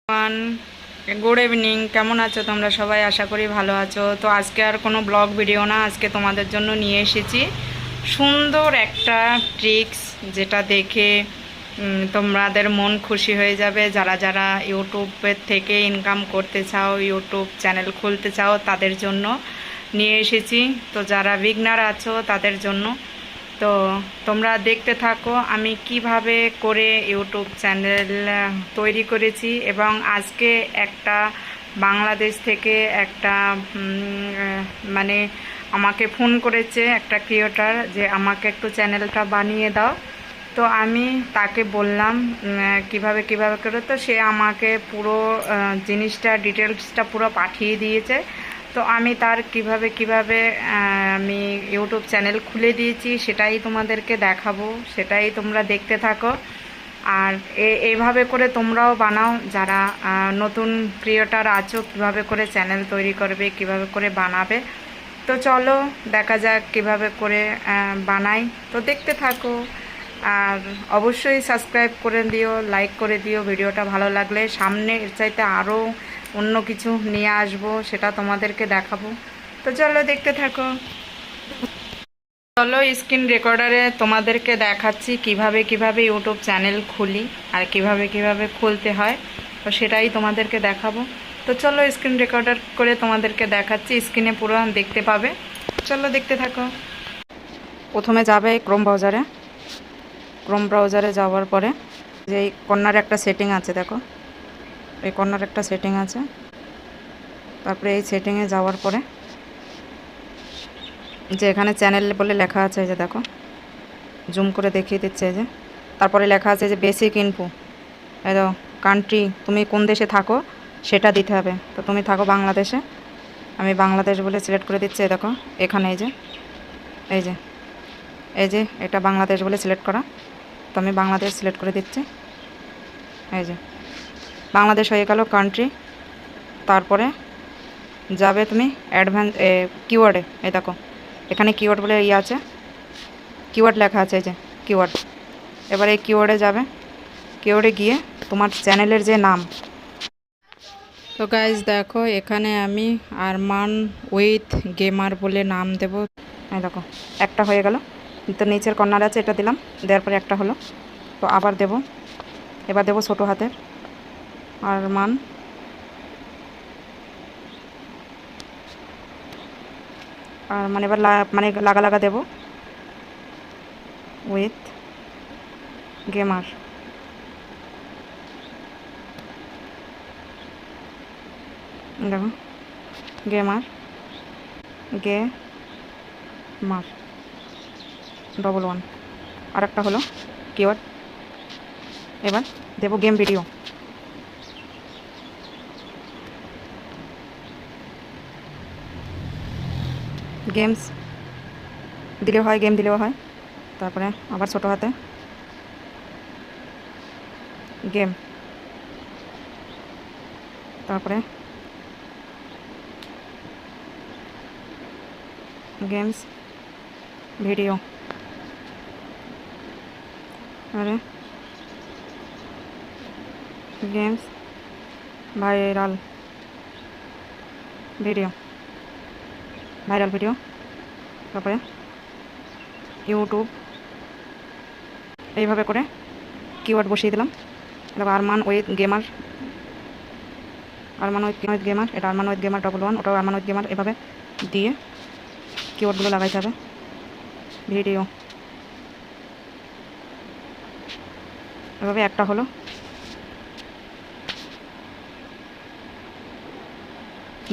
One good evening. কেমন আছো তোমরা সবাই? আশা করি ভালো আছো। তো আজকে আর কোনো ব্লগ ভিডিও না, আজকে তোমাদের জন্য নিয়ে এসেছি সুন্দর একটা ট্রিক্স, যেটা দেখে তোমাদের মন খুশি হয়ে যাবে। যারা যারা ইউটিউবের থেকে ইনকাম করতে চাও, ইউটিউব চ্যানেল খুলতে চাও, তাদের জন্য নিয়ে এসেছি। তো যারা বিগনার আছো তাদের জন্য। তো তোমরা দেখতে থাকো আমি কিভাবে করে ইউটিউব চ্যানেল তৈরি করেছি। এবং আজকে একটা বাংলাদেশ থেকে একটা মানে আমাকে ফোন করেছে একটা ক্রিয়েটর, যে আমাকে একটু চ্যানেলটা বানিয়ে দাও। তো আমি তাকে বললাম কিভাবে কিভাবে করে। তো সে আমাকে পুরো জিনিসটা ডিটেলসটা পুরো পাঠিয়ে দিয়েছে। তো আমি তার কিভাবে কিভাবে আমি ইউটিউব চ্যানেল খুলে দিয়েছি সেটাই তোমাদেরকে দেখাবো, সেটাই তোমরা দেখতে থাকো। আর এইভাবে করে তোমরাও বানাও, যারা নতুন ক্রিয়েটর আছো, কিভাবে করে চ্যানেল তৈরি করবে, কিভাবে করে বানাবে। তো চলো দেখা যাক কিভাবে করে বানাই। তো দেখতে থাকো। আর অবশ্যই সাবস্ক্রাইব করে দিও, লাইক করে দিও ভিডিওটা ভালো লাগলে। সামনে এর চাইতে আরও অন্য কিছু নিয়ে আসবো, সেটা তোমাদেরকে দেখাবো। তো চলো দেখতে থাকো। চলো স্ক্রিন রেকর্ডারে তোমাদেরকে দেখাচ্ছি কিভাবে কিভাবে ইউটিউব চ্যানেল খুলি আর কিভাবে কিভাবে খুলতে হয়। তো সেটাই তোমাদেরকে দেখাবো। তো চলো স্ক্রিন রেকর্ডার করে তোমাদেরকে দেখাচ্ছি, স্ক্রিনে পুরো দেখতে পাবে। চলো দেখতে থাকো। প্রথমে যাবে ক্রোম ব্রাউজারে যাওয়ার পরে যে এই কর্নারে একটা সেটিং আছে, দেখো এই কর্নারে একটা সেটিং আছে। তারপরে এই সেটিংয়ে যাওয়ার পরে যে এখানে চ্যানেল বলে লেখা আছে, এই যে দেখো জুম করে দেখিয়ে দিচ্ছে, এই যে তারপরে লেখা আছে যে বেসিক ইনফো। এই দেখো কান্ট্রি, তুমি কোন দেশে থাকো সেটা দিতে হবে। তো তুমি থাকো বাংলাদেশে, আমি বাংলাদেশ বলে সিলেক্ট করে দিচ্ছি। এই দেখো এখানে এই যে এই যে এই যে এটা বাংলাদেশ বলে সিলেক্ট করা। তো আমি বাংলাদেশ সিলেক্ট করে দিচ্ছি। এই যে বাংলাদেশ হয়ে গেল কান্ট্রি। তারপরে যাবে তুমি অ্যাডভান্স কিওয়ার্ডে। এই দেখো এখানে কিওয়ার্ড বলে ইয়ে আছে, কিওয়ার্ড লেখা আছে, এই যে কিওয়ার্ড। এবার এই কিওয়ার্ডে যাবে, কিওয়ার্ডে গিয়ে তোমার চ্যানেলের যে নাম। তো গাইজ দেখো এখানে আমি আরমান উইথ গেমার বলে নাম দেব। এই দেখো একটা হয়ে গেল। তো নিচের কর্নার আছে, এটা দিলাম, দেওয়ার পরে একটা হলো। তো আবার দেব, এবার দেব ছোটো হাতের আরমান আর মানে এবার মানে লাগা লাগা দেব উইথ গেমার। দেখো গেমার ডবল ওয়ান। আর একটা হলো কিওয়ার্ড। এবার দেব গেম ভিডিও। গেমস দিলেও হয়, গেম দিলেও হয়। তারপরে আবার ছোটো হাতে গেম, তারপরে গেমস ভিডিও, আরে গেমস ভাইরাল ভিডিও, তারপরে ইউটিউব। এইভাবে করে কিওয়ার্ড বসিয়ে দিলাম। তারপর আরমান উইথ গেমার, এটা Arman with gamer double one, ওটাও আরমান উইথ গেমার। এভাবে দিয়ে কিওয়ার্ডগুলো লাগাইতে হবে। ভিডিও, এভাবে একটা হলো।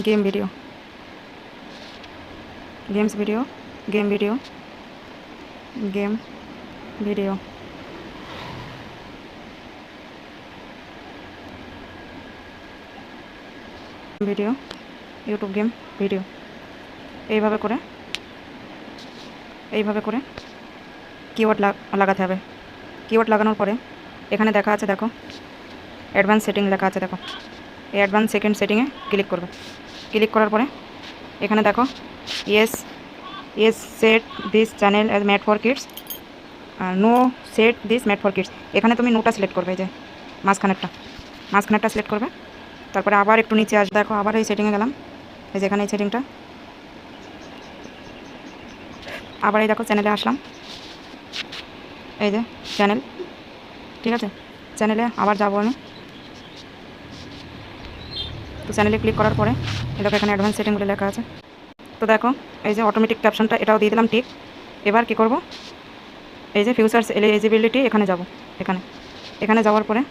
Game video, games video, game video, game video, video, YouTube game video. এইভাবে করে কিওয়ার্ড লাগাতে হবে। কিওয়ার্ড লাগানোর পরে এখানে দেখা আছে, দেখো অ্যাডভান্স সেটিং লেখা আছে, দেখো এই অ্যাডভান্স সেটিংয়ে ক্লিক করবে। ক্লিক করার পরে এখানে দেখো yes set this channel as made for kids, no set this made for kids. এখানে তুমি নোটা সিলেক্ট করবে, যে মাঝখানেরটা মাঝখানেরটা সিলেক্ট করবে, তারপরে আবার একটু নিচে আসবে, দেখো আবার এই সেটিংয়ে গেলাম, এই যেখানে এই সেটিংটা, আবার এই দেখো চ্যানেলে আসলাম, এই যে চ্যানেল, ঠিক আছে, চ্যানেলে আবার যাবো আমি। তো চ্যানেলে ক্লিক করার পরে এই দেখো এখানে অ্যাডভান্স সেটিং বলে লেখা আছে। তো দেখো এই যে অটোমেটিক ক্যাপশনটা এটাও দিয়ে দিলাম টিক। এবার কি করব, এই যে ফিউচার্স এলিজিবিলিটি এখানে যাব, এখানে যাওয়ার পরে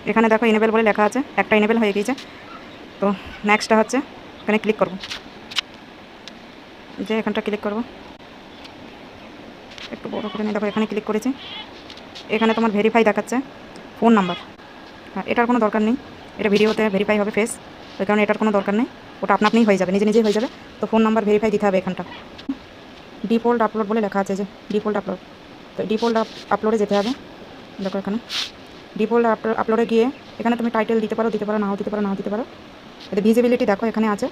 এখানে দেখো ইনেবল বলে লেখা আছে, একটা ইনেবল হয়ে গিয়েছে। তো নেক্সটটা হচ্ছে এখানে ক্লিক করব, যে এখানটা ক্লিক করব, একটু বড় করে নিয়ে দেখো এখানে ক্লিক করেছি। এখানে তোমার ভেরিফাই দেখাচ্ছে ফোন নাম্বার, হ্যাঁ এটার কোনো দরকার নেই, এটা ভিডিওতে ভেরিফাই হবে ফেস, ওই কারণে এটার কোনো দরকার নেই, ওটা আপনি হয়ে যাবে, নিজেই হয়ে যাবে। তো ফোন নাম্বার ভেরিফাই দিতে হবে এখানটা। ডিফল্ট আপলোড বলে লেখা আছে, যে ডিফল্ট আপলোড, তো ডিফল্ট আপলোডে যেতে হবে। দেখো এখানে ডিফল্ট আপলোডে গিয়ে এখানে তুমি টাইটেল দিতে পারো, নাও দিতে পারো। এটা ভিজিবিলিটি দেখো এখানে আছে,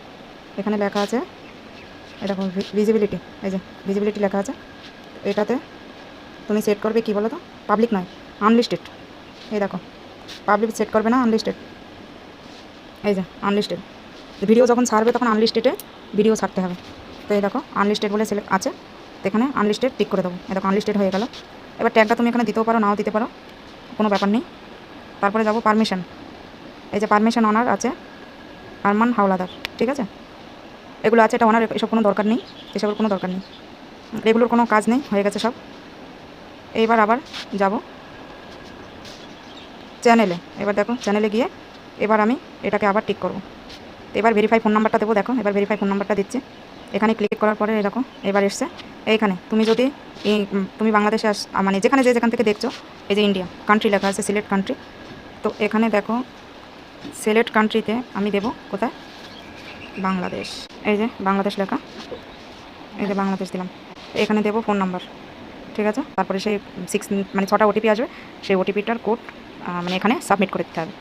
এখানে লেখা আছে, এই দেখো ভিজিবিলিটি, এই যে ভিজিবিলিটি লেখা আছে। এটাতে তুমি সেট করবে কি বলো তো, পাবলিক নয়, আনলিস্টেড। এই দেখো পাবলিক সেট করবে না, আনলিস্টেড, এই যে আনলিস্টেড। ভিডিও যখন ছাড়বে তখন আনলিস্টেডে ভিডিও ছাড়তে হবে। তো এই দেখো আনলিস্টেড বলে সিলেক্ট আছে, তো এখানে আনলিস্টেড টিক করে দেবো। এই দেখো আনলিস্টেড হয়ে গেল। এবার ট্যাগটা তুমি এখানে দিতেও পারো, নাও দিতে পারো, কোনো ব্যাপার নেই। তারপরে যাবো পারমিশন, এই যে পারমিশন অনার আছে আরমান হাওলাদার, ঠিক আছে, এগুলো আছে, এটা অনার, এসব কোনো দরকার নেই, এসবের কোনো দরকার নেই, এগুলোর কোনো কাজ নেই, হয়ে গেছে সব। এইবার আবার যাব চ্যানেলে, এবার দেখো চ্যানেলে গিয়ে এবার আমি এটাকে আবার টিক করব। তো এবার ভেরিফাই ফোন নাম্বারটা দেবো, দেখো এবার ভেরিফাই ফোন নাম্বারটা দিচ্ছি। এখানে ক্লিক করার পরে দেখো এবার এসছে এইখানে, তুমি যদি তুমি বাংলাদেশে মানে যেখান থেকে দেখছো, এই যে ইন্ডিয়া কান্ট্রি লেখা আছে, সিলেক্ট কান্ট্রি। তো এখানে দেখো সিলেক্ট কান্ট্রিতে আমি দেবো কোথায়, বাংলাদেশ, এই যে বাংলাদেশ লেখা, এই যে বাংলাদেশ দিলাম। এখানে দেবো ফোন নাম্বার, ঠিক আছে, তারপরে সেই 6 মানে 6টা ওটিপি আসবে, সেই ওটিপিটার কোড মানে এখানে সাবমিট করে দিতে হবে।